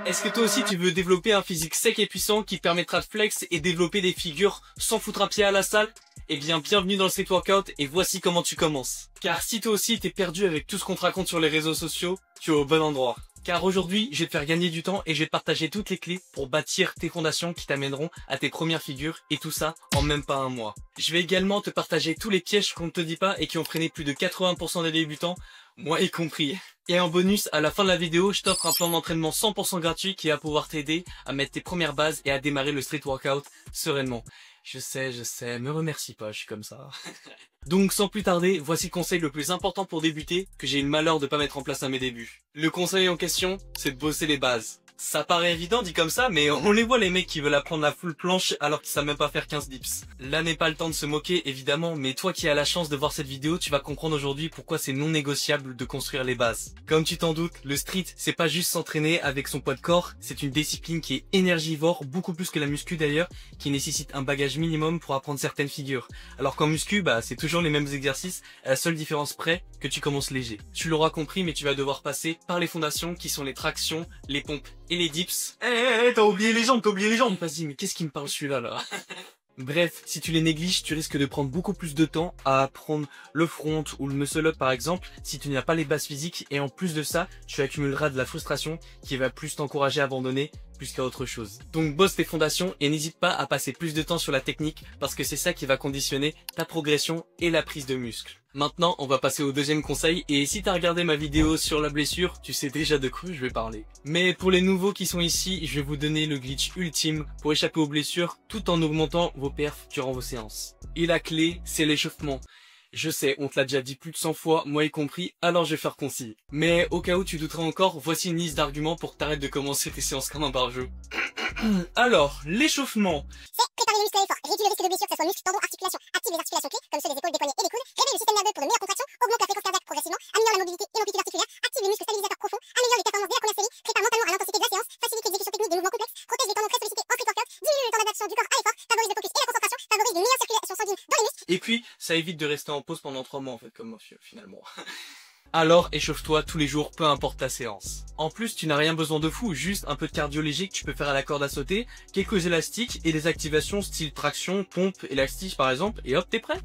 Est-ce que toi aussi tu veux développer un physique sec et puissant qui te permettra de flex et développer des figures sans foutre un pied à la salle? Eh bien, bienvenue dans le Street Workout et voici comment tu commences. Car si toi aussi t'es perdu avec tout ce qu'on te raconte sur les réseaux sociaux, tu es au bon endroit. Car aujourd'hui, je vais te faire gagner du temps et je vais te partager toutes les clés pour bâtir tes fondations qui t'amèneront à tes premières figures et tout ça en même pas un mois. Je vais également te partager tous les pièges qu'on ne te dit pas et qui ont freiné plus de 80% des débutants, moi y compris. Et en bonus, à la fin de la vidéo, je t'offre un plan d'entraînement 100% gratuit qui va pouvoir t'aider à mettre tes premières bases et à démarrer le street workout sereinement. Je sais, me remercie pas, je suis comme ça. Donc sans plus tarder, voici le conseil le plus important pour débuter que j'ai eu le malheur de pas mettre en place à mes débuts. Le conseil en question, c'est de bosser les bases. Ça paraît évident dit comme ça, mais on les voit les mecs qui veulent apprendre la full planche alors qu'ils savent même pas faire 15 dips. Là n'est pas le temps de se moquer évidemment, mais toi qui as la chance de voir cette vidéo, tu vas comprendre aujourd'hui pourquoi c'est non négociable de construire les bases. Comme tu t'en doutes, le street c'est pas juste s'entraîner avec son poids de corps, c'est une discipline qui est énergivore, beaucoup plus que la muscu d'ailleurs, qui nécessite un bagage minimum pour apprendre certaines figures. Alors qu'en muscu, c'est toujours les mêmes exercices, à la seule différence près que tu commences léger. Tu l'auras compris, mais tu vas devoir passer par les fondations qui sont les tractions, les pompes et les dips. T'as oublié les jambes, Vas-y, mais qu'est-ce qui me parle celui-là, là? Bref, si tu les négliges, tu risques de prendre beaucoup plus de temps à apprendre le front ou le muscle up par exemple, si tu n'as pas les bases physiques, et en plus de ça, tu accumuleras de la frustration qui va plus t'encourager à abandonner plus qu'à autre chose. Donc bosse tes fondations et n'hésite pas à passer plus de temps sur la technique parce que c'est ça qui va conditionner ta progression et la prise de muscle. Maintenant, on va passer au deuxième conseil et si t'as regardé ma vidéo sur la blessure, tu sais déjà de quoi je vais parler. Mais pour les nouveaux qui sont ici, je vais vous donner le glitch ultime pour échapper aux blessures tout en augmentant vos perfs durant vos séances. Et la clé, c'est l'échauffement. Je sais, on te l'a déjà dit plus de 100 fois, moi y compris, alors je vais faire concis. Mais au cas où tu douterais encore, voici une liste d'arguments pour que t'arrêtes de commencer tes séances comme un barjot. Alors, l'échauffement. C'est préparer les muscles à l'effort, réduire le risque de blessure, que ce soit muscles, tendons, articulations, active les articulations clés, comme ceux des épaules, des poignets et des coudes, réveille le système nerveux pour de meilleures contractions, augmente la fréquence cardiaque progressivement, améliore la mobilité et l'amplitude articulaire, active les muscles stabilisateurs profonds, améliore les performances dès la première série, prépare mentalement à l'intensité de la séance, facilite l'exécution technique des mouvements complexes, protège les tendons très sollicités en street workout, diminue le temps d'adaptation du corps à l'effort, favorise le focus et la concentration, favorise une meilleure circulation sanguine dans les muscles. Et puis, ça évite de rester en pause pendant 3 mois en fait, comme moi finalement. Alors échauffe-toi tous les jours, peu importe ta séance. En plus, tu n'as rien besoin de fou, juste un peu de cardio léger que tu peux faire à la corde à sauter, quelques élastiques et des activations style traction, pompe, élastique par exemple, et hop, t'es prêt.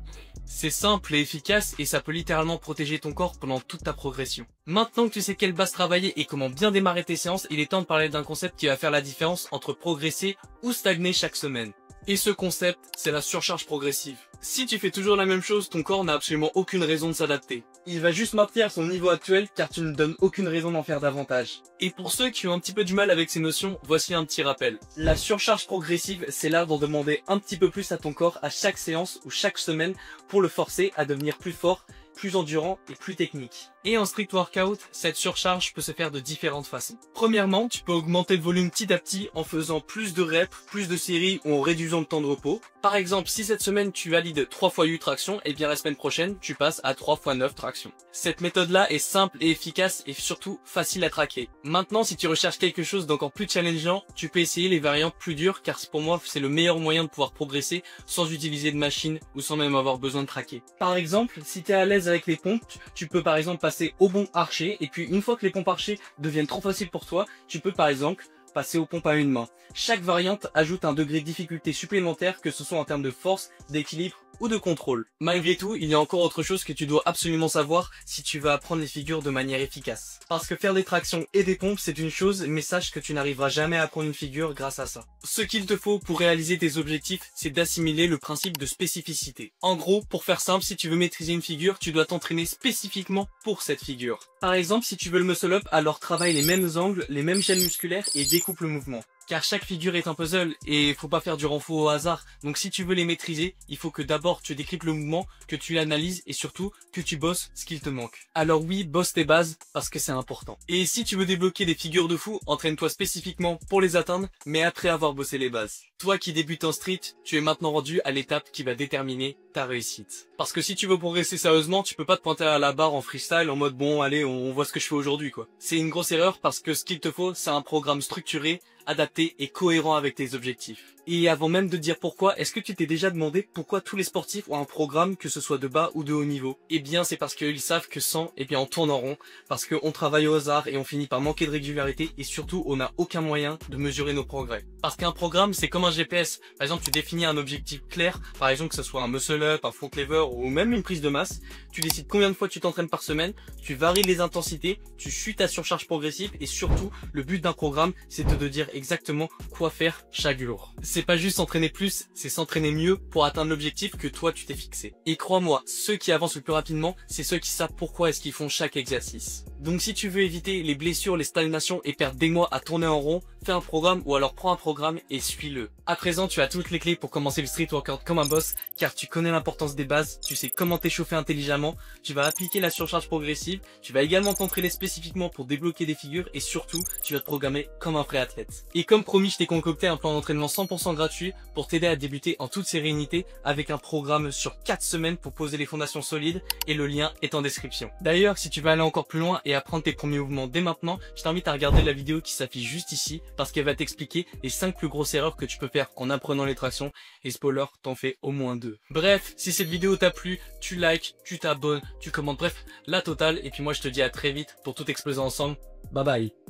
C'est simple et efficace et ça peut littéralement protéger ton corps pendant toute ta progression. Maintenant que tu sais quelle base travailler et comment bien démarrer tes séances, il est temps de parler d'un concept qui va faire la différence entre progresser ou stagner chaque semaine. Et ce concept, c'est la surcharge progressive. Si tu fais toujours la même chose, ton corps n'a absolument aucune raison de s'adapter. Il va juste maintenir son niveau actuel car tu ne donnes aucune raison d'en faire davantage. Et pour ceux qui ont un petit peu du mal avec ces notions, voici un petit rappel. La surcharge progressive, c'est l'art d'en demander un petit peu plus à ton corps à chaque séance ou chaque semaine pour le forcer à devenir plus fort, plus endurant et plus technique. Et en street workout, cette surcharge peut se faire de différentes façons. Premièrement, tu peux augmenter le volume petit à petit en faisant plus de reps, plus de séries ou en réduisant le temps de repos. Par exemple, si cette semaine tu valides 3 x 8 tractions, et bien la semaine prochaine, tu passes à 3 x 9 tractions. Cette méthode-là est simple et efficace et surtout facile à traquer. Maintenant, si tu recherches quelque chose d'encore plus challengeant, tu peux essayer les variantes plus dures car pour moi, c'est le meilleur moyen de pouvoir progresser sans utiliser de machine ou sans même avoir besoin de traquer. Par exemple, si tu es à l'aise avec les pompes, tu peux par exemple passer au bon archer et puis une fois que les pompes archers deviennent trop faciles pour toi, tu peux par exemple passer aux pompes à une main. Chaque variante ajoute un degré de difficulté supplémentaire que ce soit en termes de force, d'équilibre ou de contrôle. Malgré tout, il y a encore autre chose que tu dois absolument savoir si tu veux apprendre les figures de manière efficace. Parce que faire des tractions et des pompes c'est une chose, mais sache que tu n'arriveras jamais à apprendre une figure grâce à ça. Ce qu'il te faut pour réaliser tes objectifs, c'est d'assimiler le principe de spécificité. En gros, pour faire simple, si tu veux maîtriser une figure, tu dois t'entraîner spécifiquement pour cette figure. Par exemple, si tu veux le muscle up, alors travaille les mêmes angles, les mêmes chaînes musculaires et découpe le mouvement. Car chaque figure est un puzzle et faut pas faire du renfort au hasard. Donc si tu veux les maîtriser, il faut que d'abord tu décryptes le mouvement, que tu l'analyses et surtout que tu bosses ce qu'il te manque. Alors oui, bosse tes bases parce que c'est important. Et si tu veux débloquer des figures de fou, entraîne-toi spécifiquement pour les atteindre, mais après avoir bossé les bases. Toi qui débutes en street, tu es maintenant rendu à l'étape qui va déterminer ta réussite. Parce que si tu veux progresser sérieusement, tu peux pas te pointer à la barre en freestyle en mode bon allez on voit ce que je fais aujourd'hui quoi. C'est une grosse erreur parce que ce qu'il te faut c'est un programme structuré, adapté et cohérent avec tes objectifs. Et avant même de dire pourquoi, est-ce que tu t'es déjà demandé pourquoi tous les sportifs ont un programme, que ce soit de bas ou de haut niveau? Eh bien, c'est parce qu'ils savent que sans, eh bien, on tourne en rond, parce qu'on travaille au hasard et on finit par manquer de régularité et surtout, on n'a aucun moyen de mesurer nos progrès. Parce qu'un programme, c'est comme un GPS. Par exemple, tu définis un objectif clair, par exemple que ce soit un muscle-up, un front lever ou même une prise de masse. Tu décides combien de fois tu t'entraînes par semaine, tu varies les intensités, tu suis ta surcharge progressive et surtout, le but d'un programme, c'est de te dire exactement quoi faire chaque jour. C'est pas juste s'entraîner plus, c'est s'entraîner mieux pour atteindre l'objectif que toi tu t'es fixé. Et crois-moi, ceux qui avancent le plus rapidement, c'est ceux qui savent pourquoi est-ce qu'ils font chaque exercice. Donc si tu veux éviter les blessures, les stagnations et perdre des mois à tourner en rond, fais un programme ou alors prends un programme et suis-le. À présent, tu as toutes les clés pour commencer le street workout comme un boss, car tu connais l'importance des bases, tu sais comment t'échauffer intelligemment, tu vas appliquer la surcharge progressive, tu vas également t'entraîner spécifiquement pour débloquer des figures et surtout, tu vas te programmer comme un vrai athlète. Et comme promis, je t'ai concocté un plan d'entraînement 100% gratuit pour t'aider à débuter en toute sérénité avec un programme sur 4 semaines pour poser les fondations solides et le lien est en description. D'ailleurs, si tu veux aller encore plus loin et apprendre tes premiers mouvements dès maintenant, je t'invite à regarder la vidéo qui s'affiche juste ici parce qu'elle va t'expliquer les 5 plus grosses erreurs que tu peux faire en apprenant les tractions et spoiler, t'en fais au moins 2. Bref, si cette vidéo t'a plu, tu likes, tu t'abonnes, tu commentes, bref, la totale et puis moi je te dis à très vite pour tout exploser ensemble. Bye bye.